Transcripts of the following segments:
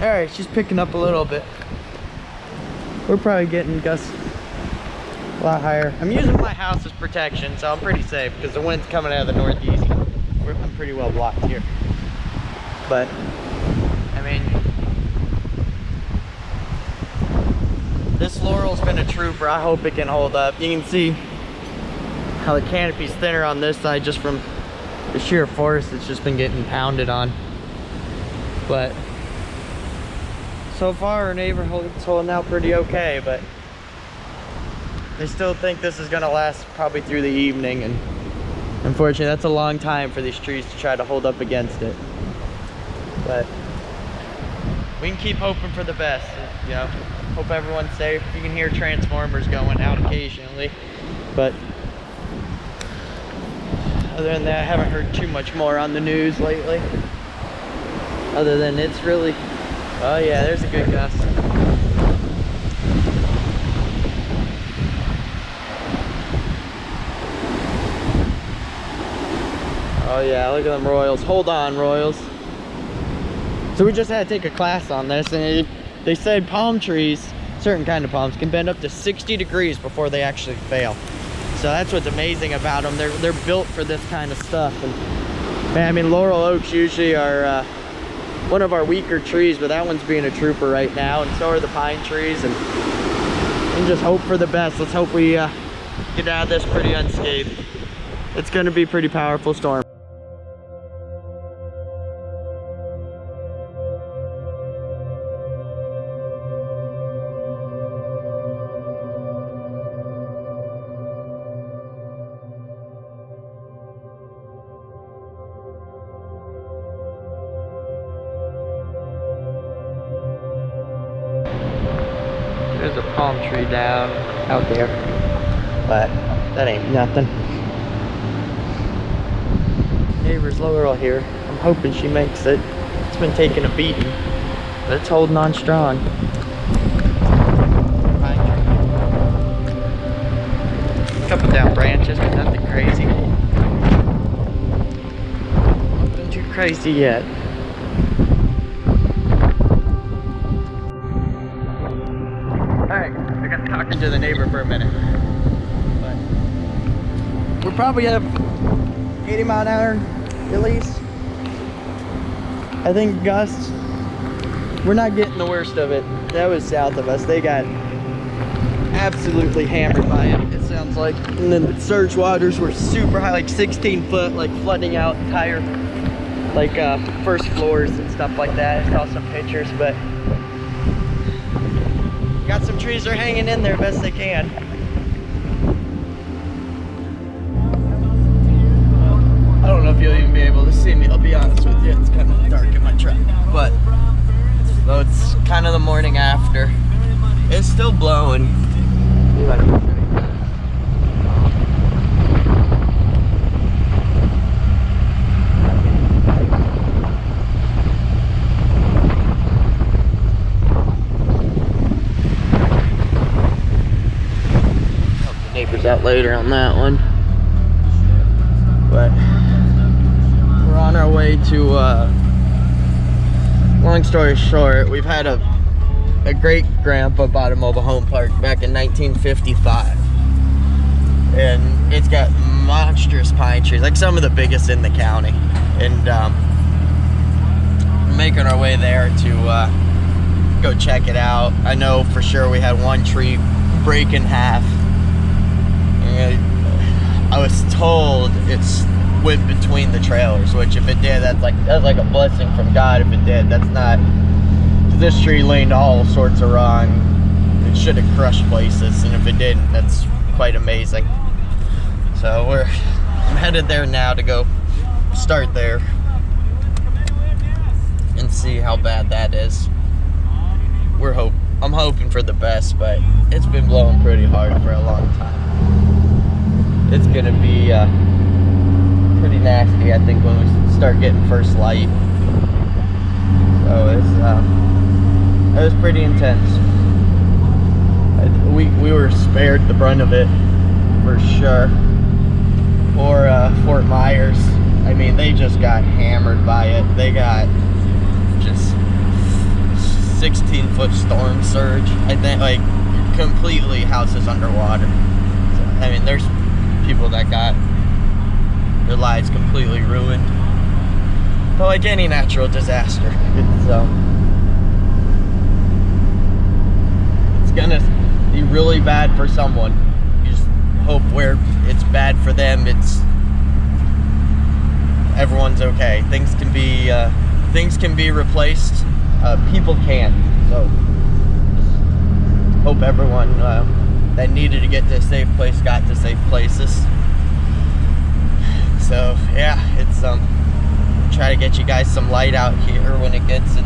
Alright, she's picking up a little bit. We're probably getting gusts a lot higher. I'm using my house as protection, so I'm pretty safe because the wind's coming out of the northeast. I'm pretty well blocked here. But, I mean, this laurel's been a trooper. I hope it can hold up. You can see how the canopy's thinner on this side just from the sheer force it's just been getting pounded on. But so far our neighborhood's holding out pretty okay, but they still think this is gonna last probably through the evening, and unfortunately that's a long time for these trees to try to hold up against it. But we can keep hoping for the best, you know. Hope everyone's safe. You can hear transformers going out occasionally, but other than that, I haven't heard too much more on the news lately. Other than it's really, oh yeah, there's a good gust. Oh yeah, look at them Royals. Hold on, Royals. So we just had to take a class on this, and they said palm trees, certain kind of palms, can bend up to 60 degrees before they actually fail. So that's what's amazing about them. They're built for this kind of stuff. And man, I mean, laurel oaks usually are one of our weaker trees, but that one's being a trooper right now, and so are the pine trees. And just hope for the best. Let's hope we get out of this pretty unscathed. It's going to be a pretty powerful storm. There's a palm tree down out there, but that ain't nothing. Neighbor's laurel here. I'm hoping she makes it. It's been taking a beating, but it's holding on strong. A couple down branches, but nothing crazy. Nothing too crazy yet. Alright, I got talking to the neighbor for a minute. But we're probably at 80 mile an hour at least. I think gusts. We're not getting the worst of it. That was south of us. They got absolutely hammered by it, it sounds like. And then the surge waters were super high, like 16 foot, like flooding out entire like first floors and stuff like that. I saw some pictures, but got some trees are hanging in there best they can. I don't know if you'll even be able to see me, I'll be honest with you. It's kind of dark in my truck. But, though it's kind of the morning after, it's still blowing. See if I can show you. Neighbors out later on that one, but we're on our way to long story short, we've had a great grandpa bought a mobile home park back in 1955, and it's got monstrous pine trees, like some of the biggest in the county, and we're making our way there to go check it out. I know for sure we had one tree break in half. I was told it's went between the trailers, which if it did, that's like a blessing from God. If it did, that's not. This tree leaned all sorts of wrong. It should have crushed places, and if it didn't, that's quite amazing. So I'm headed there now to go start there and see how bad that is. I'm hoping for the best, but it's been blowing pretty hard for a long time. It's gonna be pretty nasty, I think, when we start getting first light. So it was pretty intense. We were spared the brunt of it for sure. Or Fort Myers. I mean, they just got hammered by it. They got just 16-foot storm surge. I think, like, completely houses underwater. So, I mean, there's people that got their lives completely ruined. But like any natural disaster, it's gonna be really bad for someone. You just hope where it's bad for them, everyone's okay. Things can be replaced. People can't. So hope everyone that needed to get to a safe place got to safe places. So yeah, it's try to get you guys some light out here when it gets and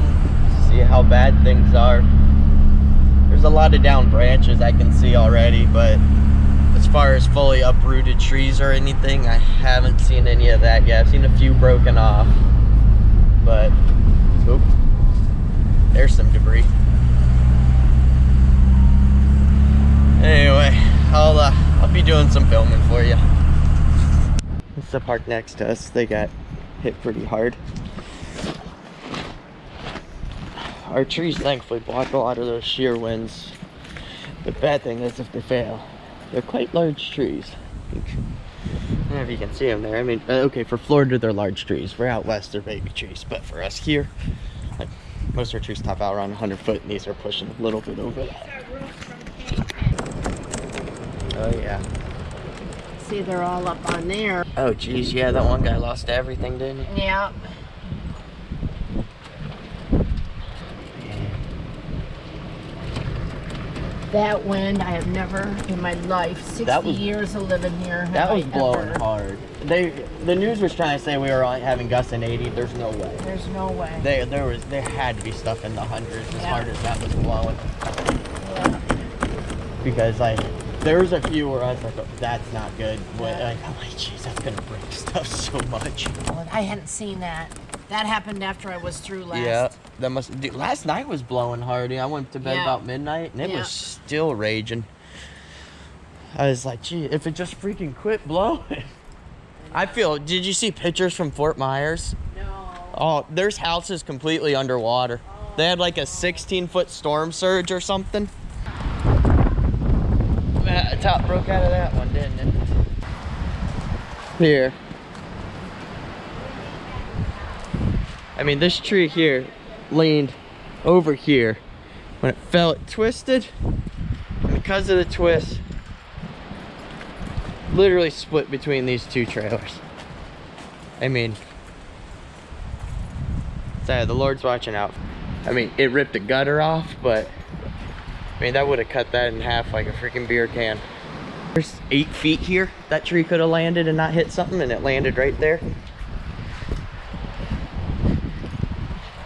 see how bad things are. There's a lot of down branches I can see already, but as far as fully uprooted trees or anything, I haven't seen any of that yet. I've seen a few broken off, but oop, there's some debris. Anyway, I'll be doing some filming for you. It's the park next to us. They got hit pretty hard. Our trees thankfully block a lot of those shear winds. The bad thing is if they fail, they're quite large trees. I don't know if you can see them there. I mean, okay, for Florida they're large trees. For out west they're baby trees, but for us here, like, most of our trees top out around 100 foot, and these are pushing a little bit over that. Oh yeah. See, they're all up on there. Oh geez, yeah, that one guy lost everything, didn't he? Yeah. That wind, I have never in my life, 60 years of living here. That was blowing hard. The news was trying to say we were having gusts in 80. There's no way. There's no way. There had to be stuff in the hundreds as hard as that was blowing. Yeah. Because like there was a few where I was like, oh, that's not good. Like, I'm like, geez, that's gonna break stuff so much. Well, I hadn't seen that. That happened after I was through last. Yeah, that must. Dude, last night was blowing hard. I went to bed about midnight, and it was still raging. I was like, gee, if it just freaking quit blowing. Did you see pictures from Fort Myers? No. Oh, there's houses completely underwater. They had like a 16-foot storm surge or something. The top broke out of that one, didn't it? Here. I mean, this tree here leaned over here. When it fell, it twisted. And because of the twist, literally split between these two trailers. I mean, sorry, the Lord's watching out. I mean, it ripped the gutter off, but I mean, that would have cut that in half like a freaking beer can. There's 8 feet here. That tree could have landed and not hit something, and it landed right there.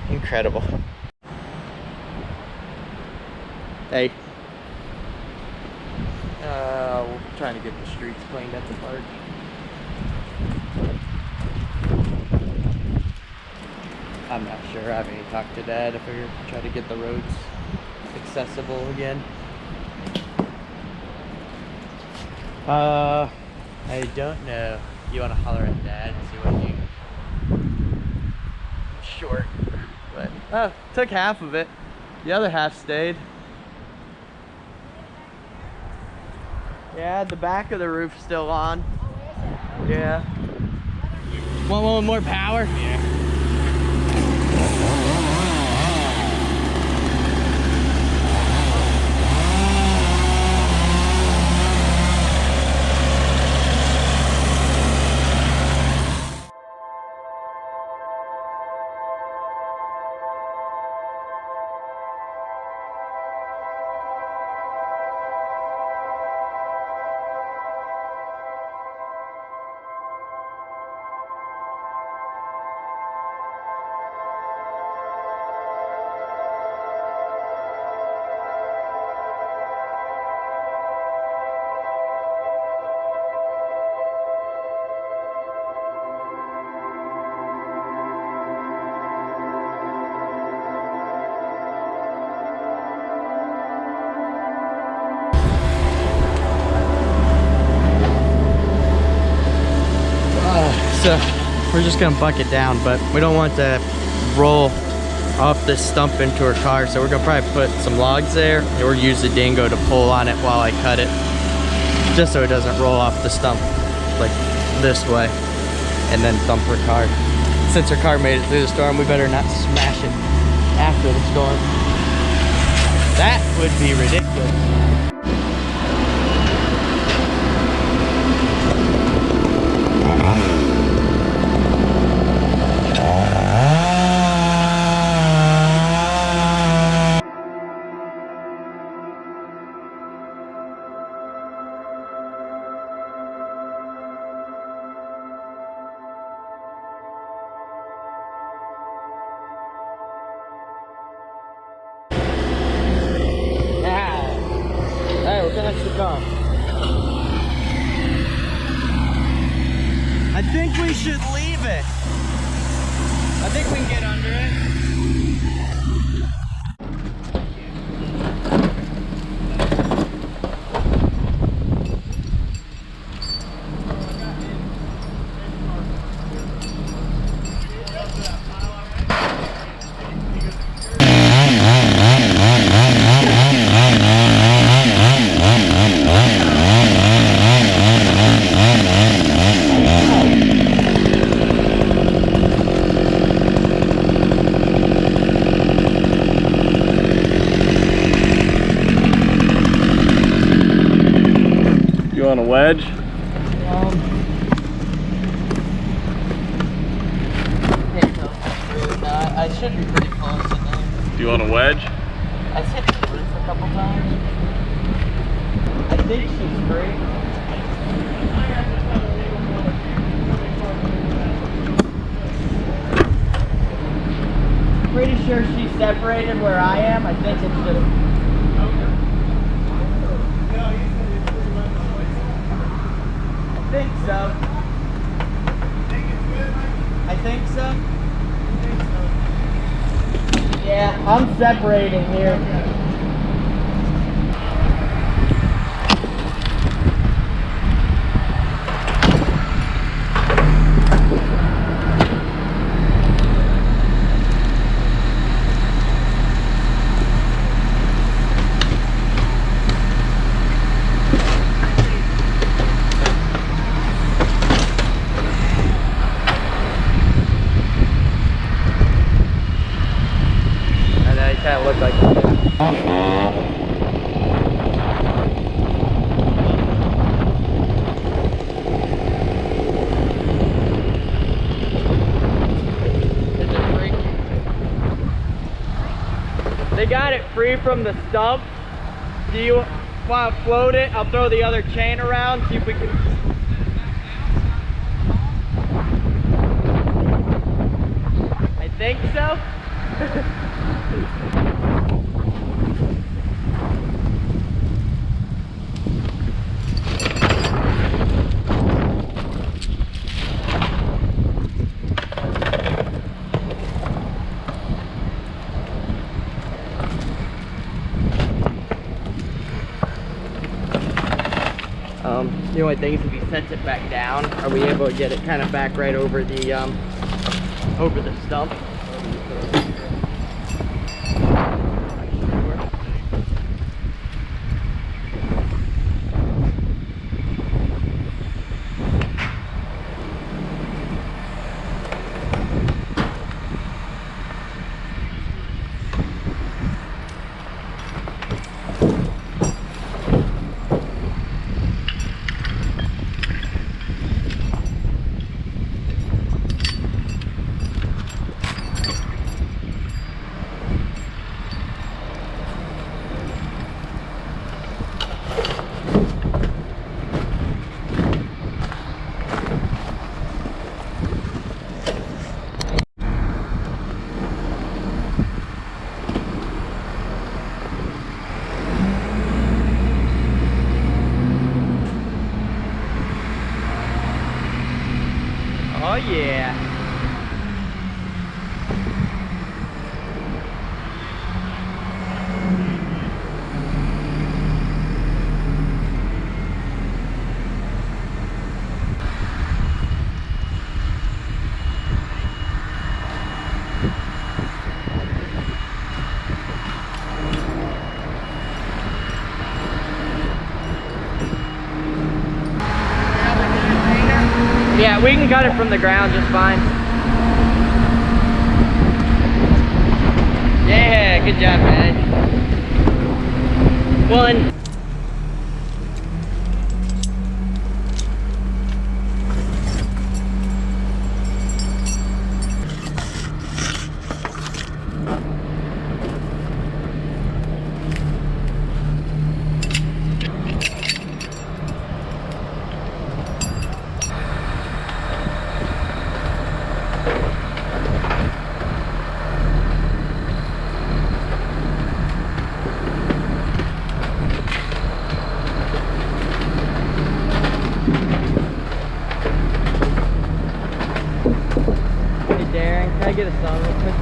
Incredible. Hey. We're trying to get the streets cleaned at the park. I'm not sure. I haven't even talked to Dad if we're trying to get the roads accessible again. I don't know. You want to holler at Dad and see what you... Short. But, took half of it. The other half stayed. Yeah, the back of the roof still on. Yeah. Want one with more power? Yeah. So we're just gonna buck it down, but we don't want to roll off this stump into her car. So we're gonna probably put some logs there or use the dingo to pull on it while I cut it, just so it doesn't roll off the stump like this way and then thump her car. Since her car made it through the storm, we better not smash it after the storm. That would be ridiculous. I think we should leave it. I think we can get under it. On a wedge? I should be pretty close in there. Do you want a wedge? I hit the roof a couple times. I think she's free. Pretty sure she's separated where I am. I think it's just... I think so. I think so. Yeah, I'm separating here. Kind of look like it. They got it free from the stump. Do you want to float it? I'll throw the other chain around, see if we can. I think so. The only thing is if he sets it back down, are we able to get it kind of back right over the stump? We can cut it from the ground just fine. Yeah, good job, man. One. Can I get a song real quick?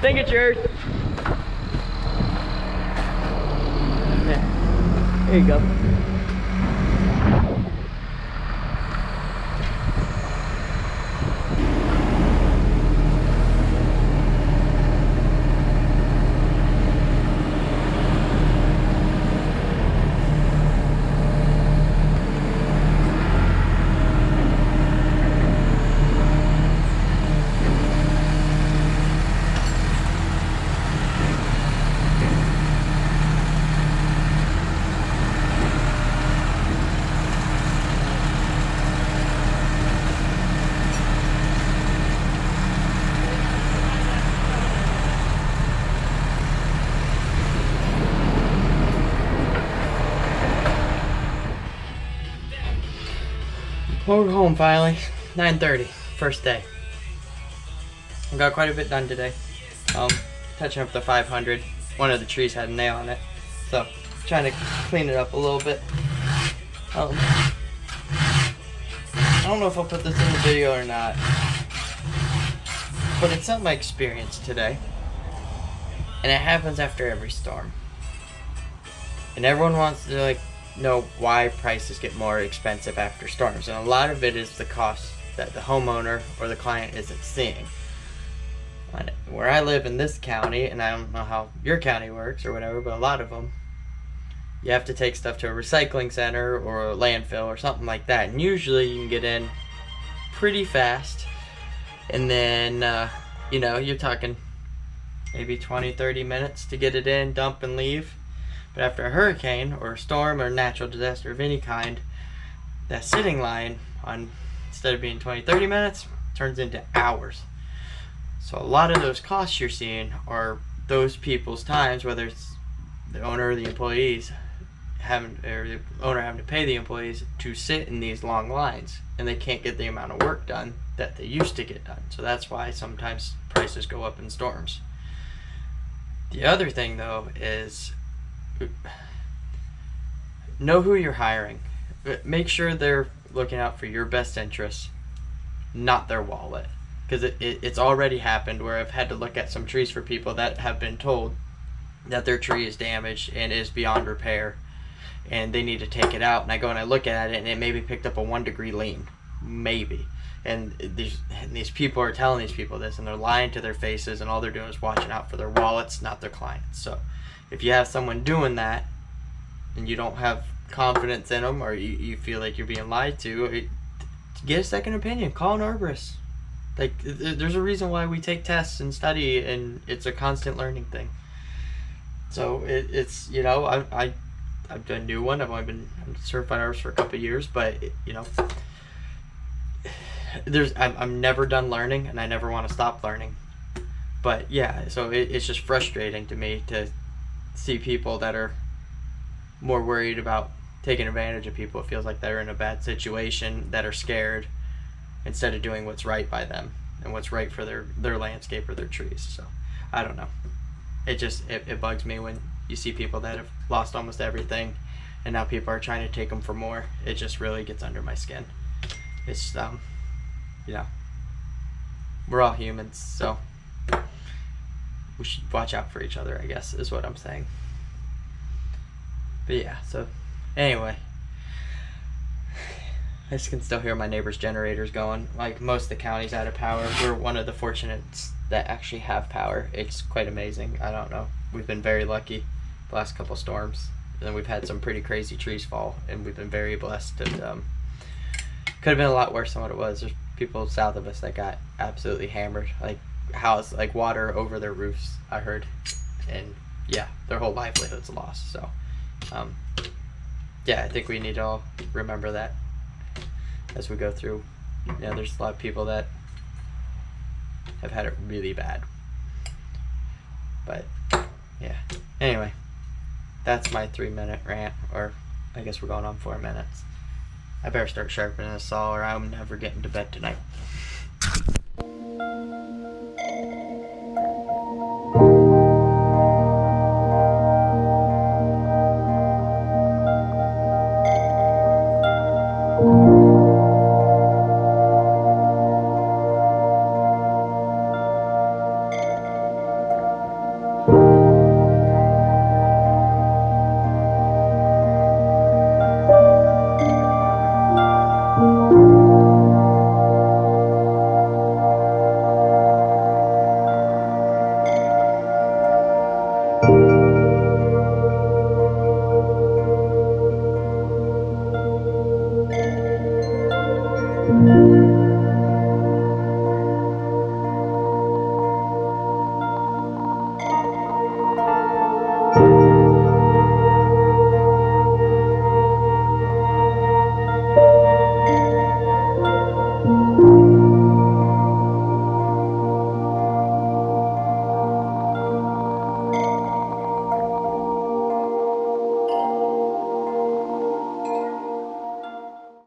Think it's yours. Yeah. Here you go. Well, we're home finally. 9:30, first day. I got quite a bit done today. Touching up the 500. One of the trees had a nail on it, so trying to clean it up a little bit. I don't know if I'll put this in the video or not, but it's not my experience today, and it happens after every storm. And everyone wants to know why prices get more expensive after storms, and a lot of it is the cost that the homeowner or the client isn't seeing. Where I live in this county, and I don't know how your county works or whatever, but a lot of them, you have to take stuff to a recycling center or a landfill or something like that, and usually you can get in pretty fast, and then you're talking maybe 20-30 minutes to get it in, dump, and leave. But after a hurricane or a storm or natural disaster of any kind, that sitting line, instead of being 20-30 minutes, turns into hours. So a lot of those costs you're seeing are those people's times, whether it's the owner or the employees the owner having to pay the employees to sit in these long lines, and they can't get the amount of work done that they used to get done. So that's why sometimes prices go up in storms. The other thing though is, know who you're hiring. Make sure they're looking out for your best interests, not their wallet. Because it's already happened where I've had to look at some trees for people that have been told that their tree is damaged and is beyond repair and they need to take it out, and I go and I look at it and it maybe picked up a 1-degree lean, maybe. And these people are telling these people this, and they're lying to their faces, and all they're doing is watching out for their wallets, not their clients. So if you have someone doing that and you don't have confidence in them, or you feel like you're being lied to, get a second opinion. Call an arborist. There's a reason why we take tests and study, and it's a constant learning thing. So it's I've done a new one. I'm a certified arborist for a couple of years, but I'm never done learning, and I never want to stop learning. But yeah, so it's just frustrating to me to see people that are more worried about taking advantage of people. It feels like they're in a bad situation, that are scared, instead of doing what's right by them and what's right for their landscape or their trees. So I don't know. It bugs me when you see people that have lost almost everything, and now people are trying to take them for more. It just really gets under my skin. It's we're all humans, so we should watch out for each other, I guess, is what I'm saying. But yeah, so anyway, I just can still hear my neighbor's generators going. Like, most of the county's out of power. We're one of the fortunates that actually have power. It's quite amazing. I don't know. We've been very lucky the last couple storms. then we've had some pretty crazy trees fall, and we've been very blessed. And could have been a lot worse than what it was. There's people south of us that got absolutely hammered, like water over their roofs, I heard, and yeah, their whole livelihood's lost. So yeah, I think we need to all remember that as we go through. There's a lot of people that have had it really bad. But yeah, anyway, that's my 3-minute rant, or I guess we're going on 4 minutes. I better start sharpening this saw, or I'm never getting to bed tonight.